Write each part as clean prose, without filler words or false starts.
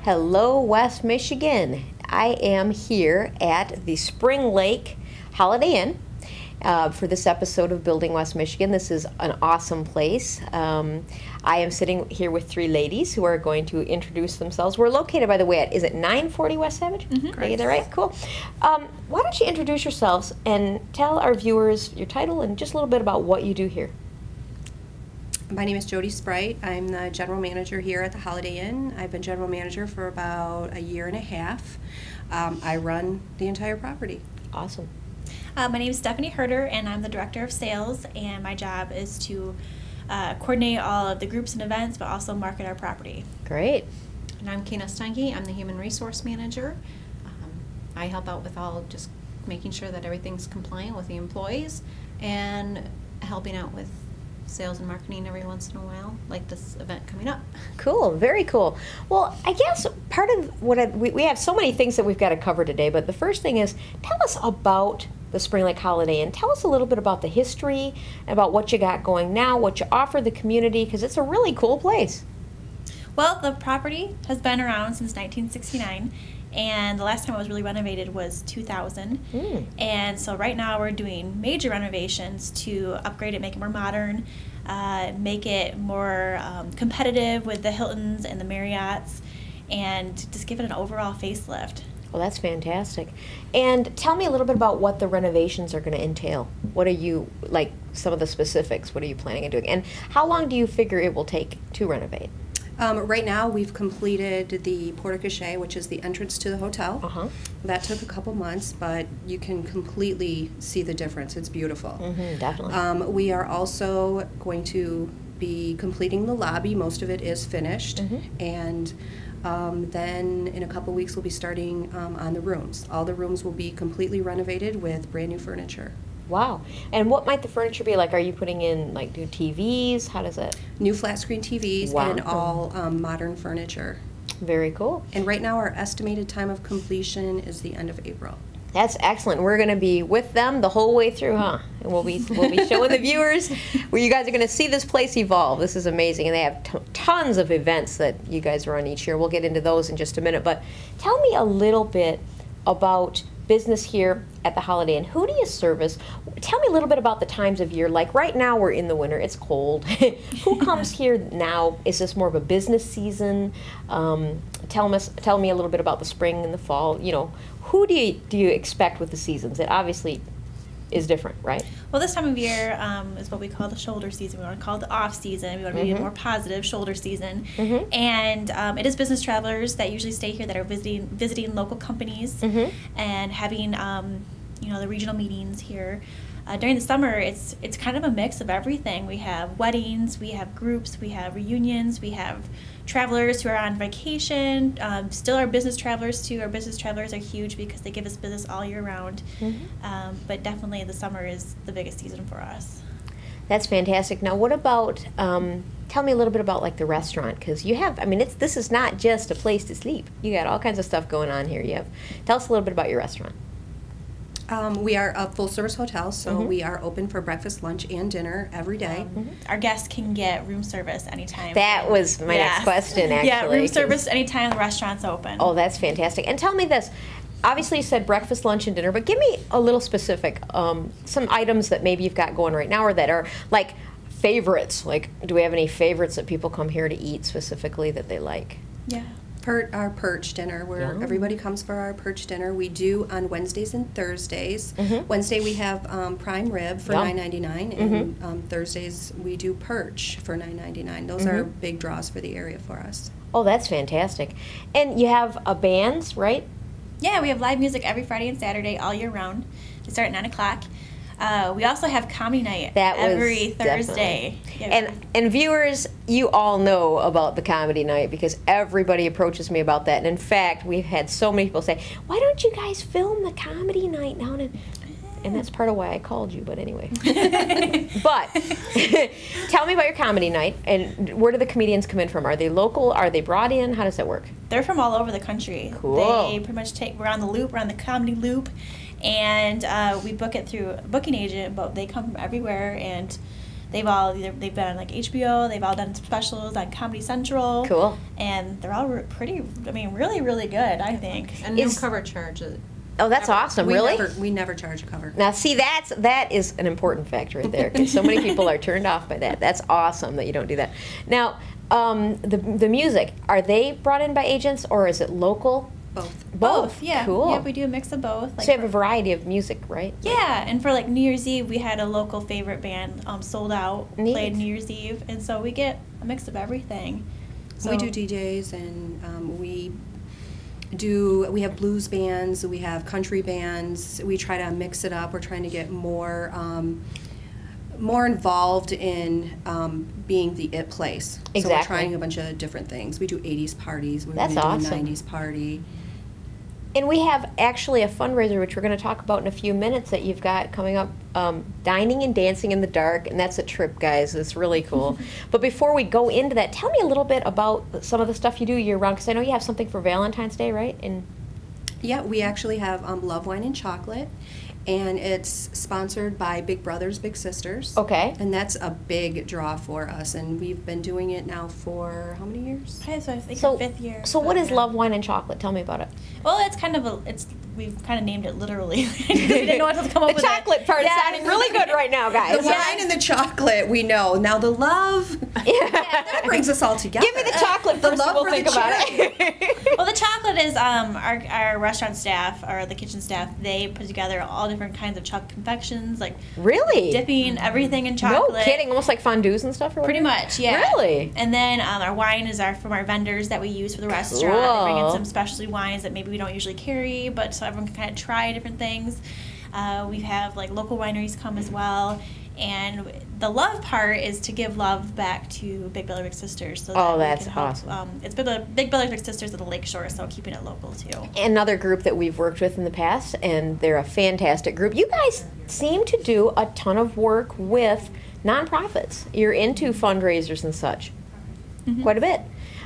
Hello, West Michigan. I am here at the Spring Lake Holiday Inn for this episode of Building West Michigan. This is an awesome place. I am sitting here with three ladies who are going to introduce themselves. We're located, by the way, at, is it 940 West Savage? Mm-hmm. Did I get that right? Cool. Why don't you introduce yourselves and tell our viewers your title and just a little bit about what you do here. My name is Jody Sprite. I'm the general manager here at the Holiday Inn. I've been general manager for about a year and a half. I run the entire property. Awesome. My name is Stephanie Herder, and I'm the director of sales, and my job is to coordinate all of the groups and events, but also market our property. Great. And I'm Keena Steinke. I'm the human resource manager. I help out with all just making sure that everything's compliant with the employees and helping out with sales and marketing every once in a while, like this event coming up. Cool, very cool. Well, I guess part of what we have so many things that we've got to cover today, but the first thing is tell us about the Spring Lake Holiday Inn. Tell us a little bit about the history, about what you got going now, what you offer the community, because it's a really cool place. Well, the property has been around since 1969, and the last time it was really renovated was 2000. And so right now we're doing major renovations to upgrade it, make it more modern, make it more competitive with the Hiltons and the Marriotts, and just give it an overall facelift. Well, that's fantastic. And tell me a little bit about what the renovations are going to entail. What are you, like some of the specifics, what are you planning on doing? And how long do you figure it will take to renovate? Right now we've completed the porte-cochere, which is the entrance to the hotel. That took a couple months, but you can completely see the difference. It's beautiful. Definitely. We are also going to be completing the lobby. Most of it is finished. And then in a couple weeks we'll be starting on the rooms. All the rooms will be completely renovated with brand new furniture. Wow. And what might the furniture be like? Are you putting in like new TVs? How does it? New flat screen TVs. Wow. And all modern furniture. Very cool. And right now our estimated time of completion is the end of April. That's excellent. We're going to be with them the whole way through, huh? And we'll be showing the viewers where you guys are going to see this place evolve. This is amazing. And they have tons of events that you guys run each year. We'll get into those in just a minute. But tell me a little bit about business here at the Holiday Inn. Who do you service? Tell me a little bit about the times of year. Like right now we're in the winter, it's cold. Who comes here now? Is this more of a business season? Tell me a little bit about the spring and the fall. You know, who do you expect with the seasons? It obviously is different, right? Well, this time of year is what we call the shoulder season. We want to call it the off season. We want to be a more positive shoulder season. And it is business travelers that usually stay here that are visiting local companies and having the regional meetings here. During the summer, it's kind of a mix of everything. We have weddings, we have groups, we have reunions, we have travelers who are on vacation, still our business travelers too. Our business travelers are huge because they give us business all year round. But definitely the summer is the biggest season for us. That's fantastic. Now what about, tell me a little bit about like the restaurant, because you have, I mean, this is not just a place to sleep. You got all kinds of stuff going on here. Tell us a little bit about your restaurant. We are a full-service hotel, so we are open for breakfast, lunch, and dinner every day. Our guests can get room service anytime. That was my next question, actually. Yeah, room service anytime the restaurant's open. Oh, that's fantastic. And tell me this. Obviously, you said breakfast, lunch, and dinner, but give me a little specific, some items that maybe you've got going right now or that are like favorites. Like, do we have any favorites that people come here to eat specifically that they like? Yeah. Our perch dinner, where everybody comes for our perch dinner. We do on Wednesdays and Thursdays. Wednesday we have prime rib for $9.99, and Thursdays we do perch for $9.99. Those are big draws for the area for us. Oh, that's fantastic. And you have bands, right? Yeah, we have live music every Friday and Saturday all year round. They start at 9 o'clock. We also have comedy night every Thursday. Yeah. And viewers, you all know about the comedy night because everybody approaches me about that. And in fact, we've had so many people say, why don't you guys film the comedy night down in... And that's part of why I called you, but anyway. But tell me about your comedy night, and where do the comedians come in from? Are they local? Are they brought in? How does that work? They're from all over the country. Cool. They pretty much we're on the loop, we're on the comedy loop, and we book it through a booking agent, but they come from everywhere, and they've been on like HBO, they've all done specials on Comedy Central. Cool. And they're all really, really good, I think. And no cover charges. Oh, that's awesome. Really? We never charge a cover. Now, see, that is an important fact right there, because so many people are turned off by that. That's awesome that you don't do that. Now, the music, are they brought in by agents, or is it local? Both. Yeah. Cool. Yeah, we do a mix of both. So you have a variety of music, right? Yeah, and for like New Year's Eve, we had a local favorite band sold out, Neat. played New Year's Eve, and so we get a mix of everything. So We do DJs, and we have blues bands, we have country bands. We try to mix it up. We're trying to get more involved in being the it place. Exactly. So we're trying a bunch of different things. We do 80s parties. We're That's going to do a awesome. 90s party. And we have actually a fundraiser, which we're going to talk about in a few minutes, that you've got coming up, Dining and Dancing in the Dark, and that's a trip, guys. It's really cool. But before we go into that, tell me a little bit about some of the stuff you do year-round, because I know you have something for Valentine's Day, right? Yeah, we actually have Love, Wine, and Chocolate, and it's sponsored by Big Brothers Big Sisters. Okay. And that's a big draw for us, and we've been doing it now for how many years? Okay, so I think So, our 5th year. so what is yeah. Love, Wine, and Chocolate? Tell me about it. Well, it's kind of we've kind of named it literally. We didn't know what to come up The with. chocolate part is sounding really good right now, guys. The wine and the chocolate, we know. Now the love, that brings us all together. Give me the chocolate first, love and we'll for think the about it. Well, the chocolate is our restaurant staff, or the kitchen staff. They put together all different kinds of chocolate confections, like Really? dipping everything in chocolate. No kidding. Almost like fondues and stuff, or Pretty whatever? much, yeah. Really? And then our wine is from our vendors that we use for the restaurant. They bring in Cool. some specialty wines that maybe we don't usually carry, but so everyone can kind of try different things. We have like local wineries come as well. And the love part is to give love back to Big Brother Big Sisters. So that we that's can help, awesome. It's Big Brother Big Sisters of the Lakeshore, so keeping it local too. Another group that we've worked with in the past, and they're a fantastic group. You guys seem to do a ton of work with nonprofits. You're into fundraisers and such, quite a bit.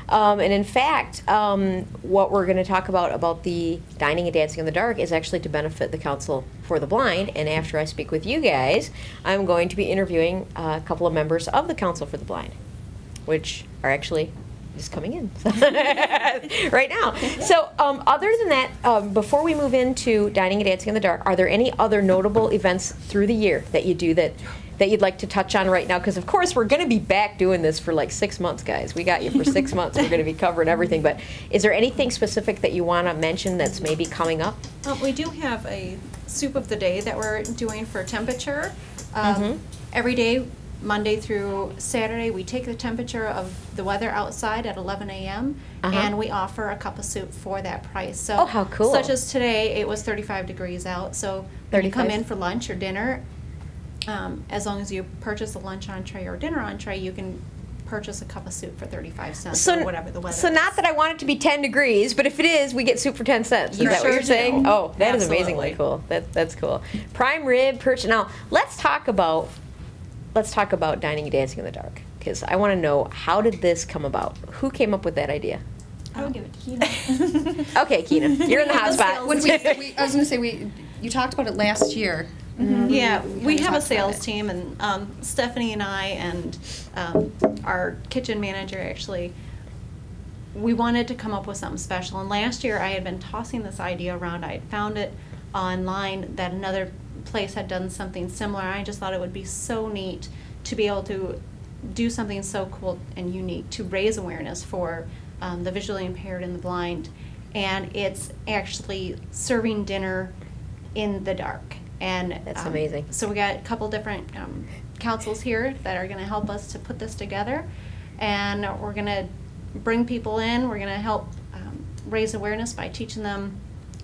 And in fact, what we're going to talk about the Dining and Dancing in the Dark is actually to benefit the Council for the Blind. And after I speak with you guys, I'm going to be interviewing a couple of members of the Council for the Blind, which are actually just coming in right now. So other than that, before we move into Dining and Dancing in the Dark, are there any other notable events through the year that you do that you'd like to touch on right now? Because of course we're going to be back doing this for like 6 months, guys. We got you for 6 months. We're going to be covering everything. But is there anything specific that you want to mention that's maybe coming up? We do have a soup of the day that we're doing for temperature. Every day, Monday through Saturday, we take the temperature of the weather outside at 11 a.m. and we offer a cup of soup for that price. So, Oh, how cool. Such as today, it was 35 degrees out. So when you come 35? in for lunch or dinner, as long as you purchase a lunch entree or dinner entree, you can purchase a cup of soup for 35 cents or whatever the weather So is. not that I want it to be 10 degrees, but if it is, we get soup for 10 cents. Is You that what sure you're saying? do. Oh, that is Absolutely. amazingly cool. That's cool. Prime rib, perch. Now, let's talk about Dining and Dancing in the Dark, because I want to know, how did this come about? Who came up with that idea? I would give it to Keena. Okay, Keena, you're in the hot spot. When I was going to say, you talked about it last year. Yeah, we kinda have a talked about sales it. team, and Stephanie and I and our kitchen manager actually, we wanted to come up with something special. And last year I had been tossing this idea around. I had found it online that another place had done something similar. I just thought it would be so neat to be able to do something so cool and unique to raise awareness for the visually impaired and the blind. And it's actually serving dinner in the dark. And That's amazing. So we got a couple different councils here that are going to help us to put this together, and we're going to bring people in. We're going to help raise awareness by teaching them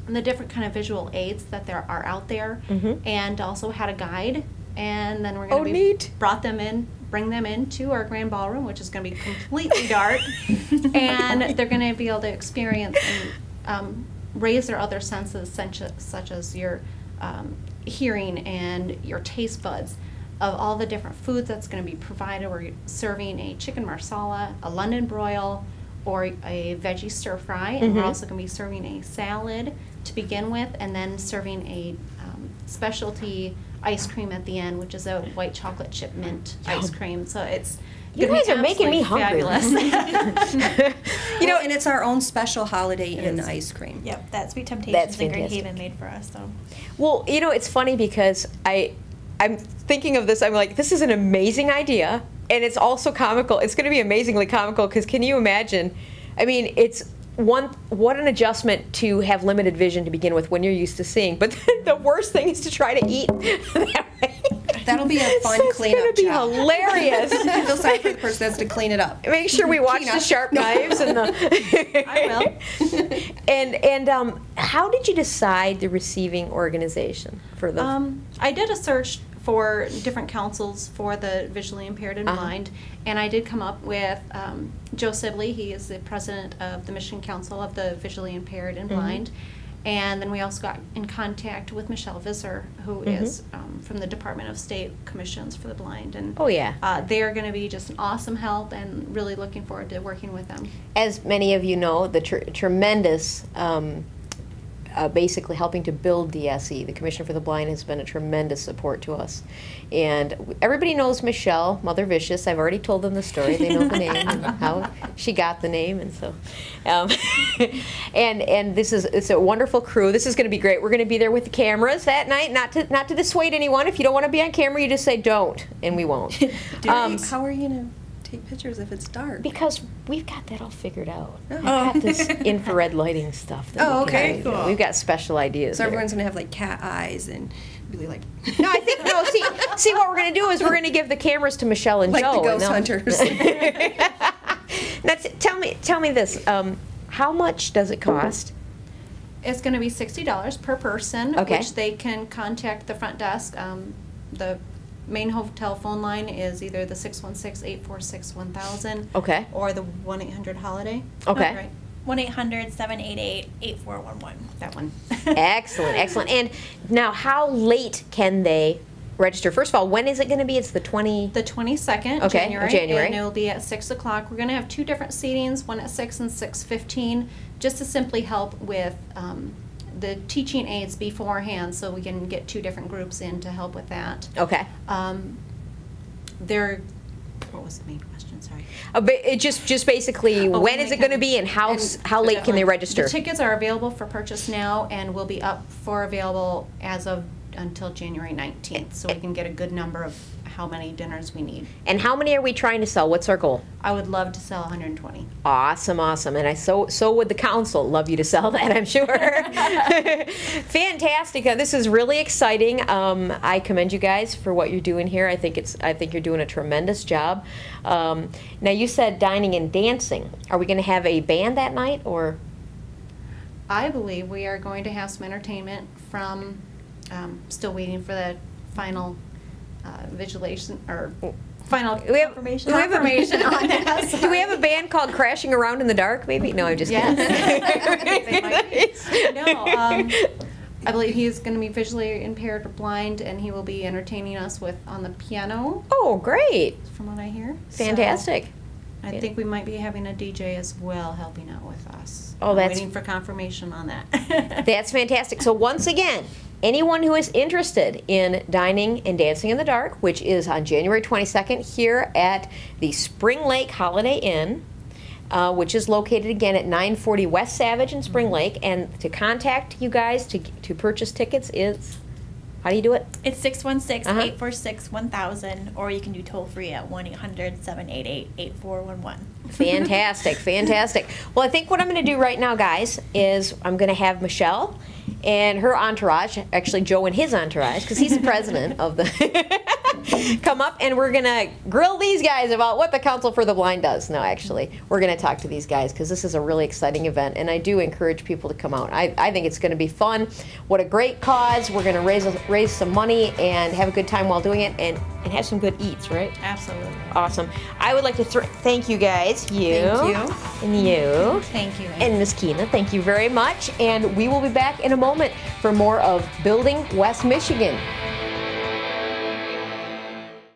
the different kind of visual aids that there are out there, and also how to guide. And then we're going to neat. bring them into our grand ballroom, which is going to be completely dark, and they're going to be able to experience and raise their other senses, such as your hearing and your taste buds of all the different foods that's going to be provided. We're serving a chicken marsala, a London broil, or a veggie stir fry, and we're also going to be serving a salad to begin with, and then serving a specialty ice cream at the end, which is a white chocolate chip mint ice cream. So it's You gonna guys be are making me hungry. fabulous. You know, and it's our own special holiday in ice cream. Yep, that Sweet Temptations That's in Green fantastic. Haven made for us. So Well, you know, it's funny because I'm thinking of this. I'm like, this is an amazing idea, and it's also comical. It's going to be amazingly comical because can you imagine? I mean, it's what an adjustment to have limited vision to begin with when you're used to seeing. But the worst thing is to try to eat that way. That'll be a fun So cleanup it's job. going to be hilarious. I feel sorry for the person that's to clean it up. Make sure we watch Keena. the sharp knives and the. I will. And how did you decide the receiving organization for the? I did a search for different councils for the visually impaired and blind, and I did come up with Joe Sibley. He is the president of the Michigan Council of the Visually Impaired and Blind. And then we also got in contact with Michelle Visscher, who is from the Department of State Commissions for the Blind. And Oh, yeah. they are going to be just an awesome help, and really looking forward to working with them. As many of you know, the tremendous, basically helping to build DSE, the Commission for the Blind, has been a tremendous support to us. And everybody knows Michelle, Mother Vicious. I've already told them the story. They know the name and how she got the name, and so, and it's a wonderful crew. This is going to be great. We're going to be there with the cameras that night. Not to dissuade anyone. If you don't want to be on camera, you just say don't, and we won't. How are you going to take pictures if it's dark? Because we've got that all figured out. Oh. We've got this infrared lighting stuff. That Oh, we can okay, do. cool. We've got special ideas. So there. everyone's going to have like cat eyes and be like... No, I think no. See, what we're going to do is we're going to give the cameras to Michelle and like Joe. the ghost and they'll- hunters. Now, tell me this. How much does it cost? It's going to be $60 per person, Okay. which they can contact the front desk. The main hotel phone line is either the 616-846-1000 Okay. or the 1-800-HOLIDAY. Okay. Right. 1-800-788-8411. That one. Excellent, excellent. And now, how late can they register? First of all, when is it going to be? It's the 20. The 22nd, Okay, January. and it will be at 6 o'clock. We're going to have two different seatings, one at 6 and 6:15, just to simply help with the teaching aids beforehand, so we can get two different groups in to help with that. Okay. What was the main question? Sorry. It just basically Oh, when when is they it going to come. be and how And late can they register? The tickets are available for purchase now and will be up for available as of until January 19th, so we can get a good number of how many dinners we need. And how many are we trying to sell? What's our goal? I would love to sell 120. Awesome, awesome. And so would the council love you to sell that, I'm sure. Fantastic. This is really exciting. I commend you guys for what you're doing here. I think you're doing a tremendous job. Now you said dining and dancing. Are we going to have a band that night, or? I believe we are going to have some entertainment from, still waiting for the final visualization or final confirmation on that. Do we have a band called Crashing Around in the Dark, maybe? No, I'm just kidding. Yes. No, I believe he's going to be visually impaired or blind, and he will be entertaining us on the piano, Oh, great. from what I hear. Fantastic. So I think we might be having a DJ as well helping out with us. Oh, I'm that's- waiting for confirmation on that. That's fantastic. So once again, anyone who is interested in dining and dancing in the dark, which is on January 22nd here at the Spring Lake Holiday Inn, which is located again at 940 West Savage in Spring Lake, and to contact you guys to purchase tickets is, how do you do it? It's 616-846-1000, or you can do toll free at 1-800-788-8411. Fantastic, fantastic. Well, I think what I'm going to do right now, guys, is I'm going to have Michelle and her entourage, actually Joe and his entourage, because he's the president of the, come up, and we're going to grill these guys about what the Council for the Blind does. No, actually, we're going to talk to these guys because this is a really exciting event, and I do encourage people to come out. I think it's going to be fun. What a great cause. We're going to raise some money and have a good time while doing it, and have some good eats, right? Absolutely. Awesome. I would like to thank you guys, you, Thank you. and you, Thank you. and Miss Keena. Thank you very much, and we will be back in a moment for more of Building West Michigan.